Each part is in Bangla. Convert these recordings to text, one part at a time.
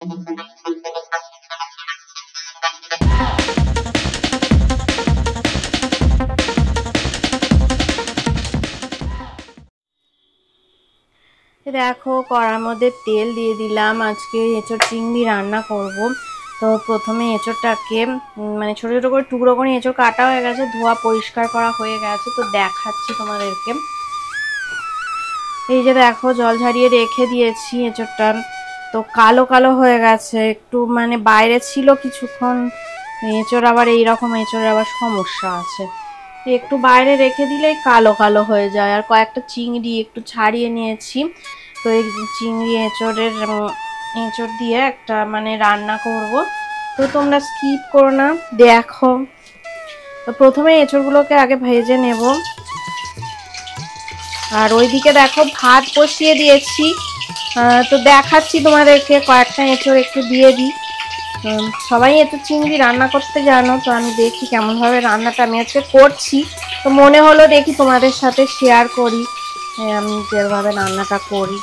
দেখো কড়ার মধ্যে তেল দিয়ে দিলাম। আজকে এঁচোড় চিংড়ি রান্না করব। তো প্রথমে এঁচোড়টাকে মানে ছোটো ছোটো করে টুকরো করে এঁচোড় কাটা হয়ে গেছে, ধোয়া পরিষ্কার করা হয়ে গেছে। তো দেখাচ্ছি তোমাদেরকে। এই যে দেখো জল ঝারিয়ে রেখে দিয়েছি এঁচোড়টা। তো কালো কালো হয়ে গেছে একটু, মানে বাইরে ছিল কিছুক্ষণ। এঁচোড় আবার এইরকম এঁচোড়ের আবার সমস্যা আছে, একটু বাইরে রেখে দিলেই কালো কালো হয়ে যায়। আর কয়েকটা চিংড়ি একটু ছাড়িয়ে নিয়েছি। তো এই চিংড়ি এঁচোড় দিয়ে একটা মানে রান্না করব। তো তোমরা স্কিপ করো না, দেখো। তো প্রথমে এঁচোড়গুলোকে আগে ভেজে নেব। আর ওইদিকে দেখো ভাত বসিয়ে দিয়েছি। তো দেখাচ্ছি তোমাদেরকে, কয়েকটা এঁচোড় একটু দিয়ে দিই। সবাই এঁচোড় চিংড়ি রান্না করতে জানো, তো আমি দেখি কেমনভাবে রান্নাটা আমি আজকে করছি। তো মনে হলো দেখি তোমাদের সাথে শেয়ার করি আমি যেভাবে রান্নাটা করি।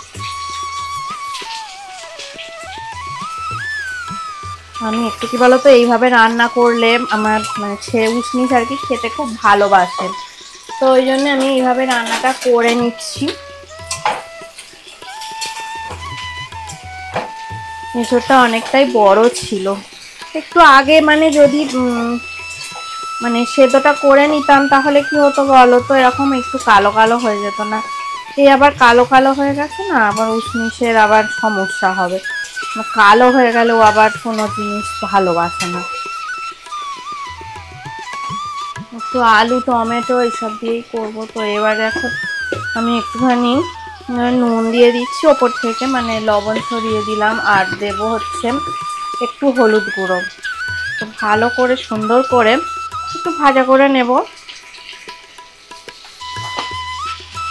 আমি একটু কি বলতো, এইভাবে রান্না করলে আমার মানে ছেলে উষ্ণিস আর কি খেতে খুব ভালোবাসে। তো ওই জন্য আমি এইভাবে রান্নাটা করে নিচ্ছি। এঁচোড়টা অনেকটাই বড় ছিল। একটু আগে মানে যদি মানে সেদ্ধটা করে নিতাম তাহলে কি হতো বলো তো, এরকম একটু কালো কালো হয়ে যেত না। এই আবার কালো কালো হয়ে গেছে না, আবার উষ্ণিসের আবার সমস্যা হবে। কালো হয়ে গেলেও আবার কোনো জিনিস ভালোবাসে না। একটু আলু টমেটো এসব দিয়েই করবো। তো এবার এখন আমি একটুখানি নুন দিয়ে দিচ্ছি ওপর থেকে, মানে লবণ ছড়িয়ে দিলাম। আর দেবো হচ্ছে একটু হলুদ গুঁড়ো। তো ভালো করে সুন্দর করে একটু ভাজা করে নেব।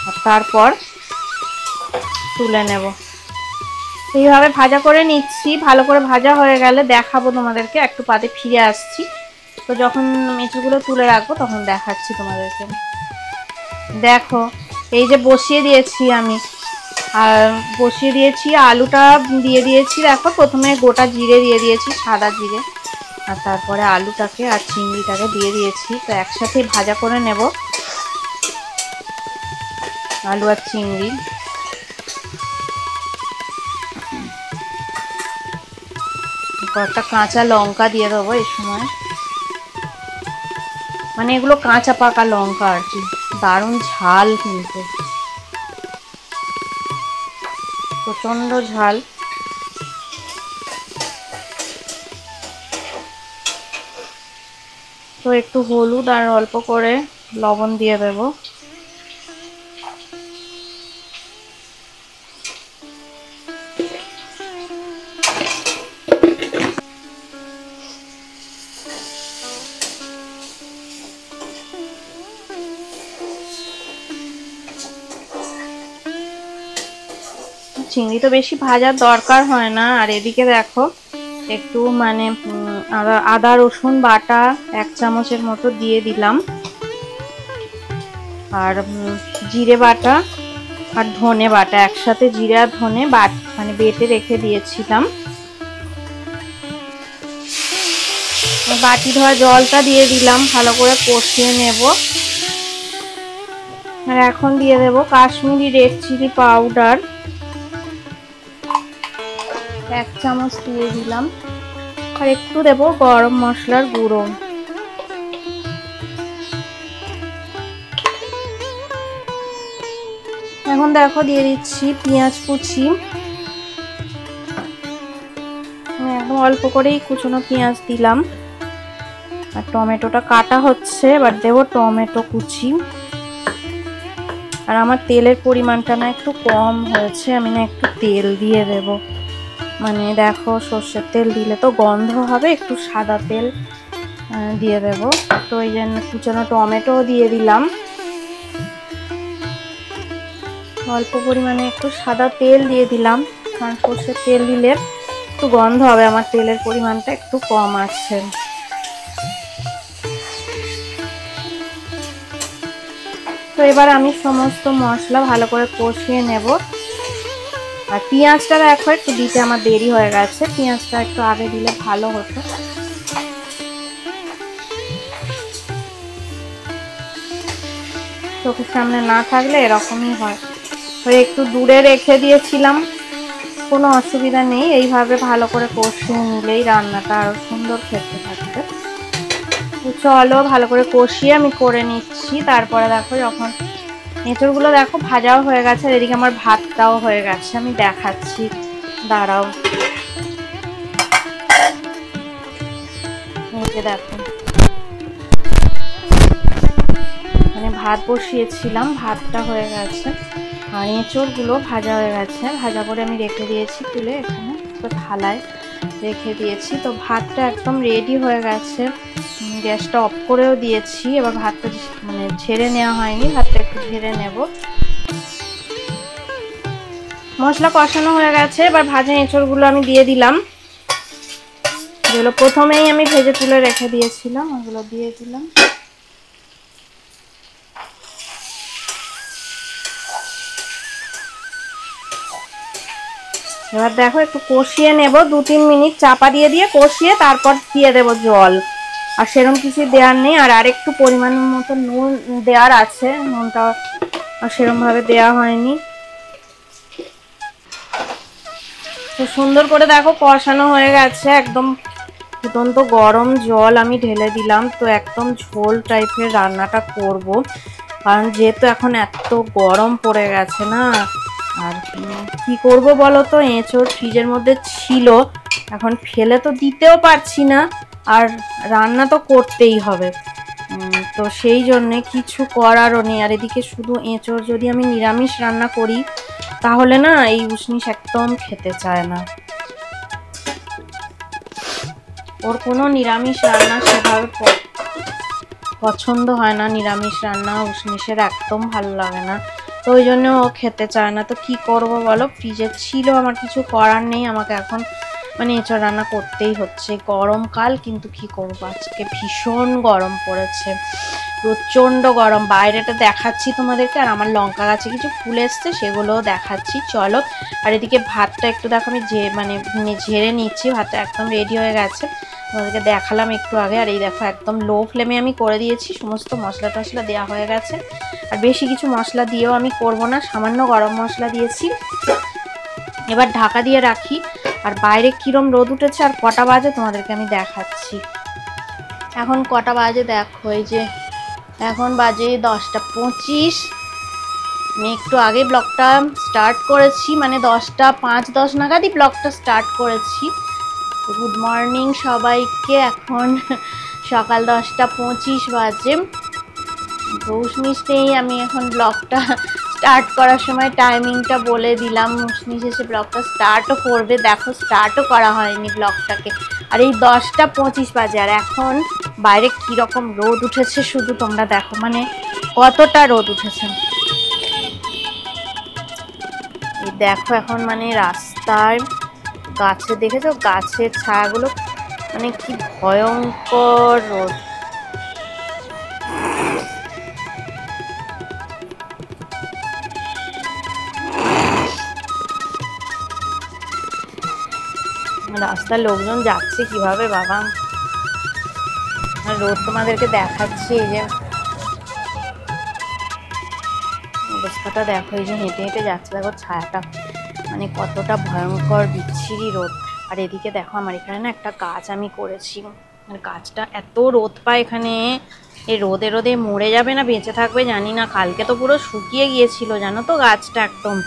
আর তারপর তুলে নেব। এইভাবে ভাজা করে নিচ্ছি। ভালো করে ভাজা হয়ে গেলে দেখাবো তোমাদেরকে, একটু বাদে ফিরে আসছি। তো যখন এঁচোড়গুলো তুলে রাখবো তখন দেখাচ্ছি তোমাদেরকে। দেখো এই যে বসিয়ে দিয়েছি আমি, আর বসিয়ে দিয়েছি আলুটা দিয়ে দিয়েছি। দেখো প্রথমে গোটা জিরে দিয়ে দিয়েছি, সাদা জিরে। আর তারপরে আলুটাকে আর চিংড়িটাকে দিয়ে দিয়েছি। তো একসাথে ভাজা করে নেব আলু আর চিংড়ি। কয়েকটা কাঁচা লঙ্কা দিয়ে দেবো এই সময়, মানে এগুলো কাঁচা পাকা লঙ্কা আর কি। দারুণ ঝাল কিন্তু, প্রচন্ড ঝাল। তো একটু হলুদ আর অল্প করে লবণ দিয়ে দেবো। চিংড়ি তো বেশি ভাজার দরকার হয় না। আর এদিকে দেখো একটু মানে আদা রসুন বাটা 1 চামচের মতো দিয়ে দিলাম। আর জিরে বাটা আর ধনে বাটা একসাথে, জিরে আর ধনে মানে বেটে রেখে দিয়েছিলাম। বাটি ধোয়া জলটা দিয়ে দিলাম, ভালো করে কষিয়ে নেব। আর এখন দিয়ে দেব কাশ্মীরি রেড চিলি পাউডার 1 চামচ দিয়ে দিলাম। আর একটু দেব গরম মশলার গুঁড়ো। এখন দেখো দিয়ে দিচ্ছি পেঁয়াজ কুচি। একদম অল্প করেই কুচনো পেঁয়াজ দিলাম। আর টমেটোটা কাটা হচ্ছে, এবার দেবো টমেটো কুচি। আর আমার তেলের পরিমাণটা না একটু কম হয়েছে, আমি না একটু তেল দিয়ে দেব। মানে দেখো সর্ষের তেল দিলে তো গন্ধ হবে, একটু সাদা তেল দিয়ে দেব। তো এই জন্য কুচনো টমেটো দিয়ে দিলাম। অল্প পরিমাণে একটু সাদা তেল দিয়ে দিলাম, কারণ সর্ষের তেল দিলে একটু গন্ধ হবে। আমার তেলের পরিমাণটা একটু কম আছে। তো এবার আমি সমস্ত মশলা ভালো করে কষিয়ে নেব। আর পেঁয়াজটা দেখো একটু দিতে আমার দেরি হয়ে গেছে, পেঁয়াজটা একটু আগে দিলে ভালো হতো। চোখের সামনে না থাকলে এরকমই হয়। তো একটু দূরে রেখে দিয়েছিলাম, কোনো অসুবিধা নেই, এইভাবে ভালো করে কষিয়ে নিলেই রান্নাটা আরো সুন্দর খেতে থাকবে। তো চলো ভালো করে কষিয়ে আমি করে নিচ্ছি। তারপরে দেখো যখন এঁচড়গুলো দেখো ভাজাও হয়ে গেছে, আর এদিকে আমার ভাতটাও হয়ে গেছে, আমি দেখাচ্ছি, দাঁড়াও। এই যে দেখো, মানে ভাত বসিয়েছিলাম, ভাতটা হয়ে গেছে, আর এঁচড়গুলো ভাজা হয়ে গেছে, ভাজা করে আমি রেখে দিয়েছি তুলে, এখানে তো থালায় রেখে দিয়েছি। তো ভাতটা একদম রেডি হয়ে গেছে, গ্যাসটা অফ করেও দিয়েছি। এবার ভাতটা মানে ঝেড়ে নেওয়া হয়নি, ভাতটা একটু ঝেড়ে নেব। মশলা কষানো হয়ে গেছে, এবার ভাজা এঁচড়গুলো আমি দিয়ে দিলাম, যেগুলো প্রথমেই আমি ভেজে তুলে রেখে দিয়েছিলাম ওগুলো দিয়ে দিলাম। এবার দেখো একটু কষিয়ে নেব, 2-3 মিনিট চাপা দিয়ে দিয়ে কষিয়ে তারপর দিয়ে দেব জল। আর সেরকম কিছু দেওয়ার নেই, আর আরেকটু পরিমাণ মতো নুন দেওয়ার আছে, নুনটা সেরকম ভাবে দেওয়া হয়নি। তো সুন্দর করে দেখো কষানো হয়ে গেছে, একদম ফুটন্ত গরম জল আমি ঢেলে দিলাম। তো একদম ঝোল টাইপের রান্নাটা করব, কারণ যেহেতু এখন এত গরম পড়ে গেছে না। আর কি করব বলো তো, এঁচড় ফ্রিজের মধ্যে ছিল, এখন ফেলে তো দিতেও পারছি না, আর রান্না তো করতেই হবে। তো সেই জন্যে কিছু করারও নেই। আর এদিকে শুধু এঁচড় যদি আমি নিরামিষ রান্না করি তাহলে না এই উশনিশ একদম খেতে চায় না, ওর কোনো নিরামিষ রান্না সেভাবে পছন্দ হয় না, নিরামিষ রান্না উশনিশের একদম ভালো লাগে না, তো ওই জন্য ও খেতে চায় না। তো কি করব বলো, ফ্রিজে ছিল, আমার কিছু করার নেই, আমাকে এখন মানে এঁচড় রান্না করতেই হচ্ছে। গরমকাল, কিন্তু কি করব, আজকে ভীষণ গরম পড়েছে, প্রচণ্ড গরম। বাইরেটা দেখাচ্ছি তোমাদেরকে, আর আমার লঙ্কা গাছে কিছু ফুল এসছে সেগুলোও দেখাচ্ছি, চলো। আর এদিকে ভাতটা একটু দেখো আমি ঝেড়ে নিচ্ছি, ভাতটা একদম রেডি হয়ে গেছে, তোমাদেরকে দেখালাম একটু আগে। আর এই দেখো একদম লো ফ্লেমে আমি করে দিয়েছি, সমস্ত মশলা টশলা দেওয়া হয়ে গেছে, আর বেশি কিছু মশলা দিয়েও আমি করব না, সামান্য গরম মশলা দিয়েছি। এবার ঢাকা দিয়ে রাখি। আর বাইরে কিরম রোদ উঠেছে আর কটা বাজে তোমাদেরকে আমি দেখাচ্ছি। এখন কটা বাজে দেখো, এই যে এখন বাজে 10:25। আমি একটু আগে ব্লগটা স্টার্ট করেছি, মানে 10:05-10 নাগাদই ব্লগটা স্টার্ট করেছি। গুড মর্নিং সবাইকে, এখন সকাল 10:25 বাজে। উশনিশ নেই, আমি এখন ব্লগটা স্টার্ট করার সময় টাইমিংটা বলে দিলাম, উশনিশ এসে ব্লগটা স্টার্টও করবে, দেখো স্টার্টও করা হয়নি ব্লগটাকে। আর এই 10:25 বাজে, আর এখন বাইরে কীরকম রোদ উঠেছে শুধু তোমরা দেখো, মানে কতটা রোদ উঠেছে। এই দেখো এখন মানে রাস্তায় গাছে দেখেছো, গাছের ছায়াগুলো মানে কি ভয়ঙ্কর রোদ। রাস্তার লোকজন যাচ্ছে কিভাবে বাবা, রোদ তোমাদেরকে দেখাচ্ছি, এই যে অবস্থাটা দেখো, এই যে হেঁটে হেঁটে যাচ্ছে দেখো ছায়াটা, মানে কতটা ভয়ঙ্কর বিচ্ছিরি রোদ। আর এদিকে দেখো আমার এখানে না একটা গাছ আমি করেছি, আর গাছটা এত রোদ পায় এখানে, এই রোদে রোদে মরে যাবে না বেঁচে থাকবে জানি না। কালকে তো পুরো শুকিয়ে গিয়েছিল জানো তো, গাছটা একদম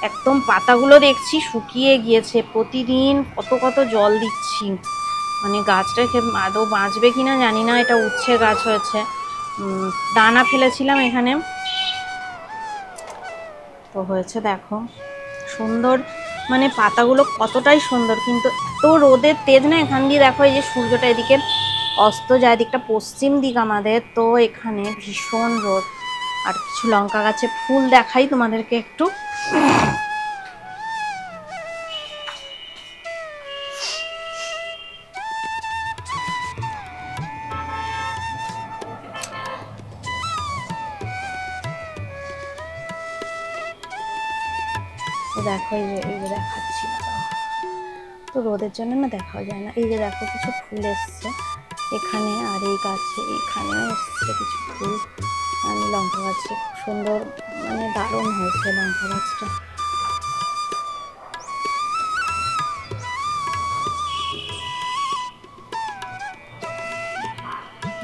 একদম পাতাগুলো দেখছি শুকিয়ে গিয়েছে, প্রতিদিন কত কত জল দিচ্ছি, মানে গাছটা আদৌ বাঁচবে কিনা জানি না। এটা উচ্ছে গাছ হয়েছে, দানা ফেলেছিলাম এখানে, তো হয়েছে দেখো সুন্দর, মানে পাতাগুলো কতটাই সুন্দর, কিন্তু এত রোদের তেজ না। এখান দিয়ে দেখো এই যে সূর্যটা এদিকে অস্ত যায়, দিকটা পশ্চিম দিক আমাদের, তো এখানে ভীষণ রোদ। আর কিছু লঙ্কা গাছে ফুল দেখাই তোমাদেরকে একটু, দেখো এই যে দেখাচ্ছি না, তো রোদের জন্য না দেখাও যায় না। এই যে দেখো কিছু ফুল এসছে এখানে, আর এই গাছে এইখানেও এসছে কিছু ফুল। আমি লঙ্কা গাছে খুব সুন্দর, মানে দারুণ হয়েছে লঙ্কা গাছটা।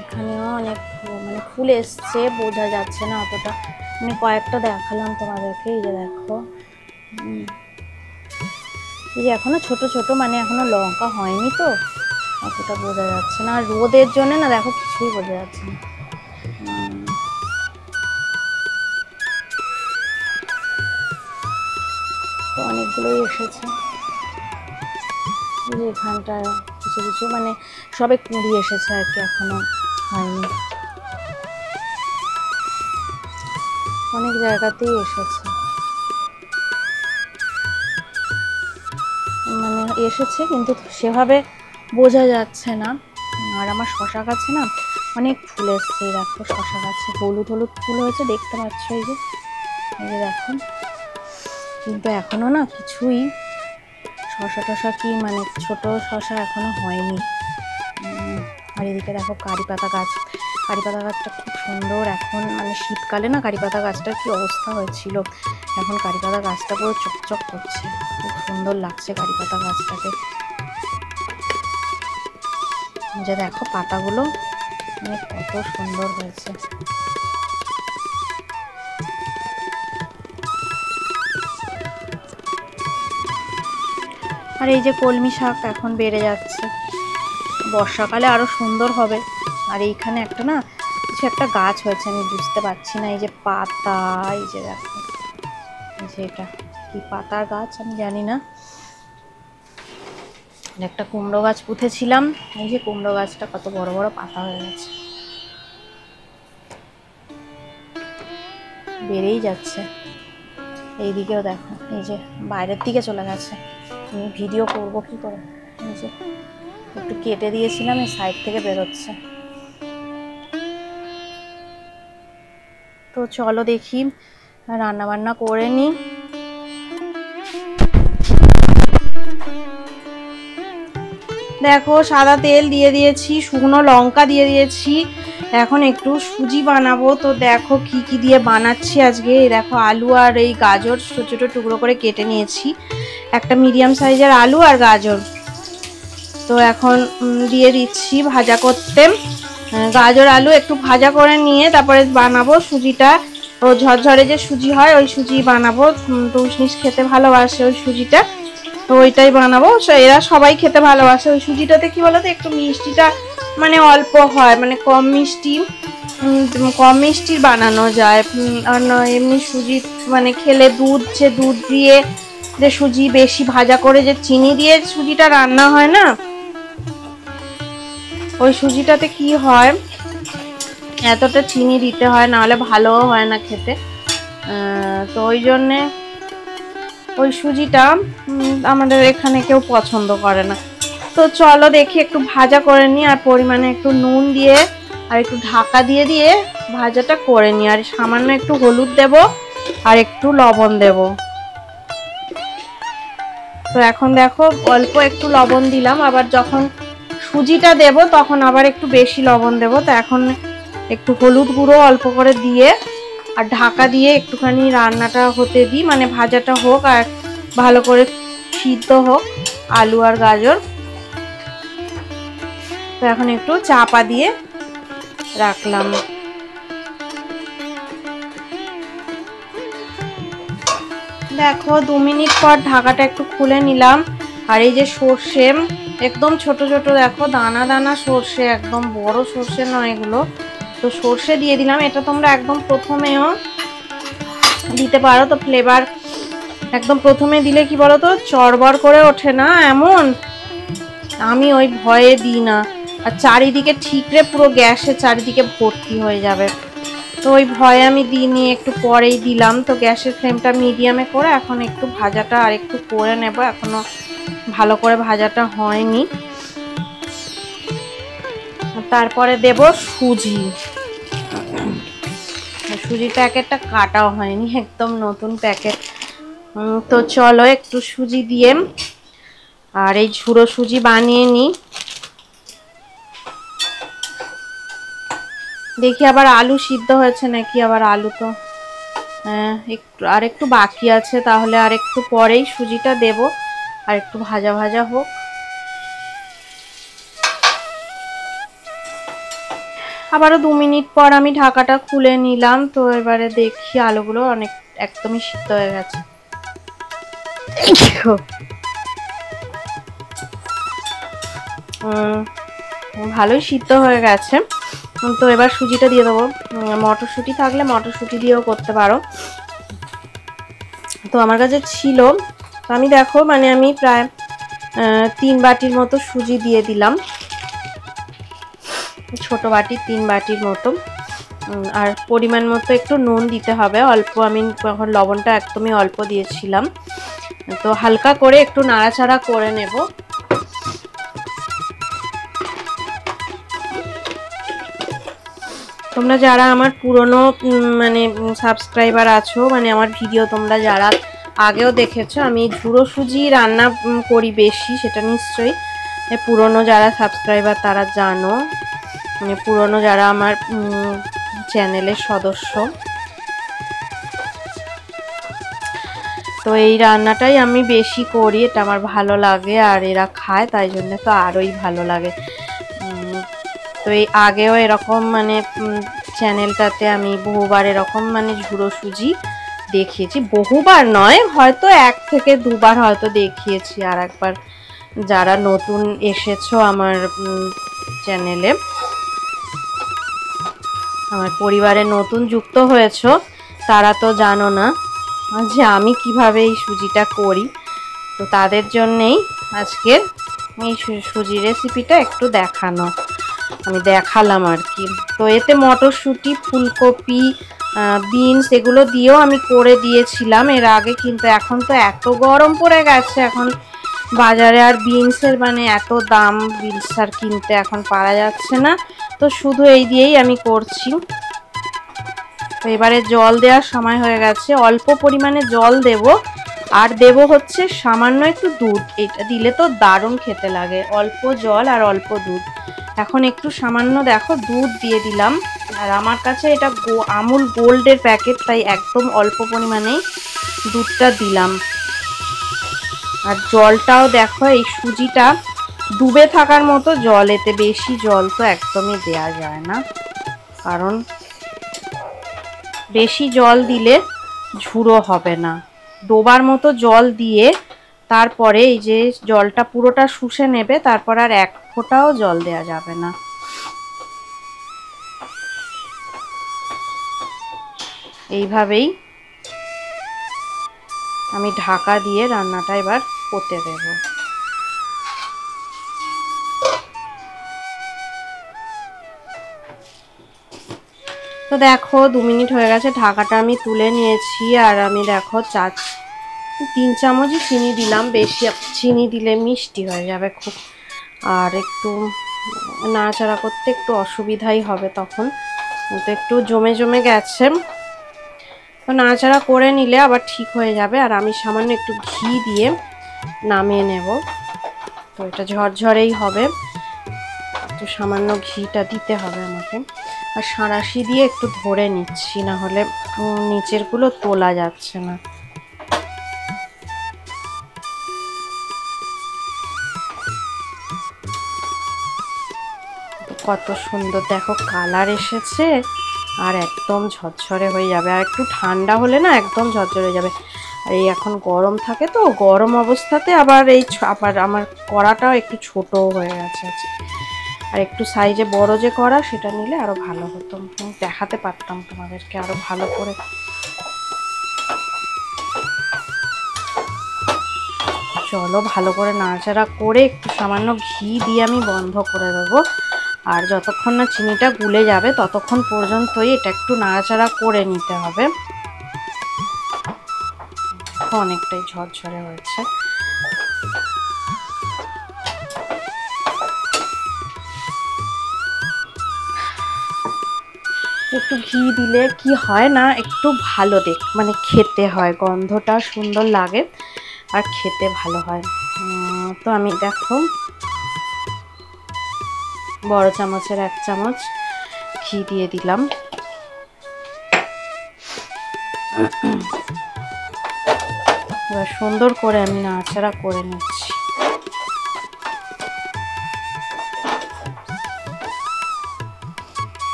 এখানেও অনেক মানে ফুল এসছে, বোঝা যাচ্ছে না অতটা, মানে কয়েকটা দেখালাম তোমাদেরকে। এই যে দেখো এই যে এখনো ছোট ছোট, মানে এখনো লঙ্কা হয়নি তো অতটা বোঝা যাচ্ছে না। আর রোদের জন্য না দেখো কিছুই বোঝা যাচ্ছে না। তো অনেকগুলোই এসেছে। এই যে এখানটায় কিছু কিছু মানে সবে কুঁড়ি এসেছে আর কি, এখনো হয়নি। অনেক জায়গাতেই এসেছে, মানে এসেছে কিন্তু সেভাবে বোঝা যাচ্ছে না। আর আমার শশা গাছে না অনেক ফুল এসছে, দেখো শশা গাছে হলুদ হলুদ ফুল হয়েছে, দেখতে পাচ্ছ এই যে দেখো। কিন্তু এখনো না কিছুই শশা টশা কি মানে ছোট শশা এখনো হয়নি। আর এদিকে দেখো কারি পাতা গাছ, কারি পাতা গাছটা খুব সুন্দর এখন, মানে শীতকালে না কারি পাতা গাছটার কি অবস্থা হয়েছিল, এখন কারি পাতা গাছটা পুরো চকচক করছে, খুব সুন্দর লাগছে কারি পাতা গাছটাকে। যে দেখো পাতাগুলো মানে কত সুন্দর হয়েছে। আর এই যে কলমি শাক এখন বেড়ে যাচ্ছে, বর্ষাকালে আরো সুন্দর হবে। আর এইখানে একটা না কিছু একটা গাছ হয়েছে, আমি বুঝতে পারছি না। এই যে পাতা, এই যে দেখো এই যে এটা কি পাতার গাছ আমি জানি না। একটা কুমড়ো গাছ পুঁতেছিলাম, এই যে কুমড়ো গাছটা কত বড় বড় পাতা হয়ে গেছে, বেড়েই যাচ্ছে। এইদিকেও দেখো এই যে বাইরের দিকে চলে গেছে, আমি ভিডিও করবো কি করে, এই যে একটু কেটে দিয়েছিলাম, এই সাইড থেকে বেরোচ্ছে। তো চলো দেখি রান্না বান্না করে নি। দেখো সাদা তেল দিয়ে দিয়েছি, শুকনো লঙ্কা দিয়ে দিয়েছি, এখন একটু সুজি বানাবো। তো দেখো কি কি দিয়ে বানাচ্ছি আজকে। দেখো আলু আর এই গাজর ছোট ছোট টুকরো করে কেটে নিয়েছি, একটা মিডিয়াম সাইজের আলু আর গাজর। তো এখন দিয়ে দিচ্ছি ভাজা করতে। গাজর আলু একটু ভাজা করে নিয়ে তারপরে বানাবো সুজিটা। ও ঝরঝরে যে সুজি হয় ওই সুজি বানাবো, টুসনিস খেতে ভালোবাসে ওই সুজিটা, তো ওইটাই বানাবো। এরা সবাই খেতে ভালোবাসে। ওই সুজিটাতে কি বলতো একটু মিষ্টিটা মানে অল্প হয়, মানে কম মিষ্টির বানানো যায়। আর এমনি সুজি মানে খেলে দুধ দিয়ে যে সুজি বেশি ভাজা করে যে চিনি দিয়ে সুজিটা রান্না হয় না, ওই সুজিটাতে কি হয় এতটা চিনি দিতে হয়, নাহলে ভালোও হয় না খেতে। তো ওই জন্যে ওই সুজিটা আমাদের এখানে কেউ পছন্দ করে না। তো চলো দেখি একটু ভাজা করে নিই, আর পরিমাণে একটু নুন দিয়ে আর একটু ঢাকা দিয়ে দিয়ে ভাজাটা করে নিই। আর সামান্য একটু হলুদ দেব আর একটু লবণ দেব। তো এখন দেখো অল্প একটু লবণ দিলাম, আবার যখন সুজিটা দেব তখন আবার একটু বেশি লবণ দেব। তো এখন একটু হলুদ গুঁড়ো অল্প করে দিয়ে আর ঢাকা দিয়ে একটুখানি রান্নাটা হতে দিই, মানে ভাজাটা হোক আর ভালো করে সিদ্ধ হোক আলু আর গাজর। তো এখন একটু চাপা দিয়ে রাখলাম। দেখো 2 মিনিট পর ঢাকাটা একটু খুলে নিলাম। আর এই যে সর্ষে একদম ছোট ছোট দেখো দানা দানা সর্ষে, একদম বড় সর্ষে নয় এগুলো। তো সর্ষে দিয়ে দিলাম, এটা তোমরা একদম প্রথমেও দিতে পারো, তো ফ্লেভার একদম প্রথমে দিলে কি বলো তো চড়বড় করে ওঠে না এমন, আমি ওই ভয়ে দিই না। আর চারিদিকে ঠিকরে পুরো গ্যাসে চারিদিকে ভর্তি হয়ে যাবে, তো ওই ভয়ে আমি দিইনি, একটু পরেই দিলাম। তো গ্যাসের ফ্লেমটা মিডিয়ামে করে এখন একটু ভাজাটা আর একটু করে নেব, এখনো ভালো করে ভাজাটা হয়নি। তারপরে দেব সুজি, সুজির প্যাকেটটা কাটাও হয়নি, একদম নতুন প্যাকেট। তো চলো একটু সুজি দিয়ে আর এই ঝুড়ো সুজি বানিয়ে নিই। দেখি আবার আলু সিদ্ধ হয়েছে নাকি, আবার আলু তো হ্যাঁ একটু বাকি আছে, তাহলে আর একটু পরেই সুজিটা দেব, আর একটু ভাজা ভাজা হোক। আবারও 2 মিনিট পর আমি ঢাকাটা খুলে নিলাম। তো এবারে দেখি আলুগুলো একদমই সিদ্ধ হয়ে গেছে। ভালোই সিদ্ধ হয়ে গেছে। তো এবার সুজিটা দিয়ে দেবো। মটরশুঁটি থাকলে মটরশুঁটি দিয়েও করতে পারো। তো আমার কাছে ছিল, তো আমি দেখো মানে আমি প্রায় 3 বাটির মতো সুজি দিয়ে দিলাম, ছোট বাটি 3 বাটির মতো। আর পরিমাণ মতো একটু নুন দিতে হবে, অল্প, আমি এখন লবণটা একদমই অল্প দিয়েছিলাম। তো হালকা করে একটু নাড়াচাড়া করে নেব। তোমরা যারা আমার পুরনো মানে সাবস্ক্রাইবার আছো, মানে আমার ভিডিও তোমরা যারা আগেও দেখেছো, আমি ঝুড়ো সুজি রান্না করি বেশি, সেটা নিশ্চয়ই পুরনো যারা সাবস্ক্রাইবার তারা জানো, মানে পুরনো যারা আমার চ্যানেলের সদস্য। তো এই রান্নাটাই আমি বেশি করি, এটা আমার ভালো লাগে আর এরা খায়, তাই জন্য তো আরোই ভালো লাগে। তো এই আগেও এরকম মানে চ্যানেলটাতে আমি বহুবার এরকম মানে ঝুড়ো সুজি দেখিয়েছি, বহুবার নয়, হয়তো 1 থেকে 2 বার হয়তো দেখিয়েছি। আর একবার যারা নতুন এসেছো আমার চ্যানেলে, আমার পরিবারে নতুন যুক্ত হয়েছো, তারা তো জানো না যে আমি কিভাবে এই সুজিটা করি। তো তাদের জন্যেই আজকের এই সুজি রেসিপিটা একটু আমি দেখালাম আর কি। তো এতে মটরশুঁটি, ফুলকপি, বিনস এগুলো দিয়েও আমি করে দিয়েছিলাম এর আগে, কিন্তু এখন তো এত গরম পড়ে গেছে, এখন বাজারে আর বিনসের মানে এত দাম, বিনস আর কিনতে এখন পারা যাচ্ছে না, তো শুধু এই দিয়েই আমি করছি। তো এবারে জল দেওয়ার সময় হয়ে গেছে, অল্প পরিমাণে জল দেব, আর দেব হচ্ছে সামান্য একটু দুধ। এটা দিলে তো দারুণ খেতে লাগে, অল্প জল আর অল্প দুধ। এখন একটু সামান্য দেখো দুধ দিয়ে দিলাম, আর আমার কাছে এটা আমুল গোল্ডের প্যাকেট, তাই একদম অল্প পরিমাণেই দুধটা দিলাম। আর জলটাও দেখো এই সুজিটা ডুবে থাকার মতো জল, এতে বেশি জল তো একদমই দেয়া যায় না, কারণ বেশি জল দিলে ঝুড়ো হবে না। ডোবার মতো জল দিয়ে তারপরে এই যে জলটা পুরোটা শুষে নেবে, তারপর আর 1 ফোঁটাও জল দেয়া যাবে না। এইভাবেই আমি ঢাকা দিয়ে রান্নাটা এবার করতে দেব। তো দেখো 2 মিনিট হয়ে গেছে, ঢাকাটা আমি তুলে নিয়েছি, আর আমি দেখো 3 চামচই চিনি দিলাম, বেশি চিনি দিলে মিষ্টি হয়ে যাবে খুব, আর একটু নাড়াচাড়া করতে একটু অসুবিধাই হবে তখন, তো একটু জমে জমে গেছে। তো নাড়াচাড়া করে নিলে আবার ঠিক হয়ে যাবে। আর আমি সামান্য একটু ঘি দিয়ে নামিয়ে নেব, তো এটা ঝরঝরেই হবে, তো সামান্য ঘিটা দিতে হবে আমাকে। আর সাঁড়াশি দিয়ে একটু ধরে নিচ্ছি, না হলে নিচেরগুলো তোলা যাচ্ছে না। কত সুন্দর দেখো কালার এসেছে, আর একদম ঝরঝরে হয়ে যাবে, আর একটু ঠান্ডা হলে না একদম ঝরঝরে হয়ে যাবে। আর এই এখন গরম থাকে, তো গরম অবস্থাতে আবার আবার আমার কড়াটাও একটু ছোট হয়ে গেছে, আর একটু সাইজে বড় যে কড়া, সেটা নিলে আরো ভালো হতো, দেখাতে পারতাম তোমাদেরকে আরো ভালো করে। চলো ভালো করে নাড়াচাড়া করে একটু সামান্য ঘি দিয়ে আমি বন্ধ করে দেবো, আর যতক্ষণ না চিনিটা গুলে যাবে ততক্ষণ পর্যন্তই এটা একটু নাড়াচাড়া করে নিতে হবে। অনেকটাই ঝরঝরে হয়েছে। একটু ঘি দিলে কি হয় না, একটু ভালো মানে খেতে হয়, গন্ধটা সুন্দর লাগে আর খেতে ভালো হয়। তো আমি দেখো বড় চামচের 1 চামচ ঘি দিয়ে দিলাম। এবার সুন্দর করে আমি নাড়াচাড়া করে নিচ্ছি।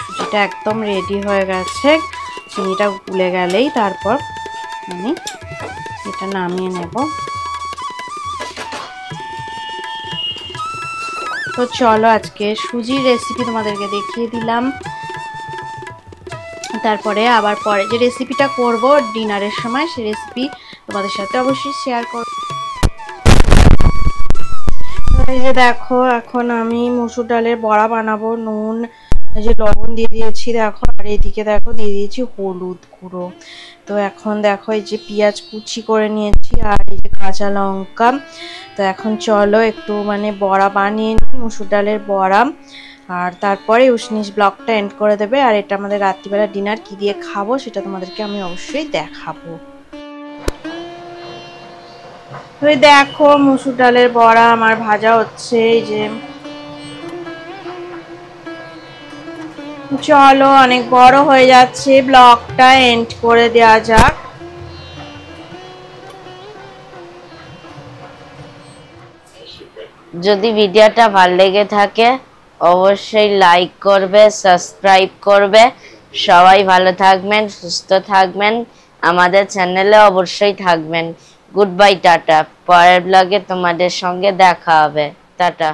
সুজিটা একদম রেডি হয়ে গেছে, চিনিটা গুলে গেলেই তারপর আমি এটা নামিয়ে নেব। তো চলো আজকে সুজির রেসিপি তোমাদেরকে দেখিয়ে দিলাম। তারপরে আবার পরে যে রেসিপিটা করব ডিনারের সময়, সেই রেসিপি তোমাদের সাথে অবশ্যই শেয়ার করব। এই যে দেখো এখন আমি মসুর ডালের বড়া বানাবো। নুন, যে লবণ দিয়ে দিয়েছি দেখো, আর এইদিকে দেখো দিয়ে দিয়েছি হলুদ গুঁড়ো। তো এখন দেখো এই যে পেঁয়াজ কুচি করে নিয়েছি আর এই যে কাঁচা লঙ্কা। তো এখন চলো একটু মানে বড়া বানিয়ে নিই, মসুর ডালের বড়া। আর তারপরে উষ্ণিস ব্লগটা এন্ড করে দেবে। আর এটা আমাদের রাত্রিবেলা ডিনার কি দিয়ে খাবো সেটা তোমাদেরকে আমি অবশ্যই দেখাবো। ওই দেখো মসুর ডালের বড়া আমার ভাজা হচ্ছে। এই যে চলো অনেক বড় হয়ে যাচ্ছে, ব্লগটা এন্ড করে দেওয়া যাক। যদি ভিডিওটা ভালো লেগে থাকে অবশ্যই লাইক করবে, সাবস্ক্রাইব করবে। সবাই ভালো থাকবেন, সুস্থ থাকবেন, আমাদের চ্যানেলে অবশ্যই থাকবেন। Good bye, tata. পরের ব্লগে তোমাদের সঙ্গে দেখা হবে। টাটা।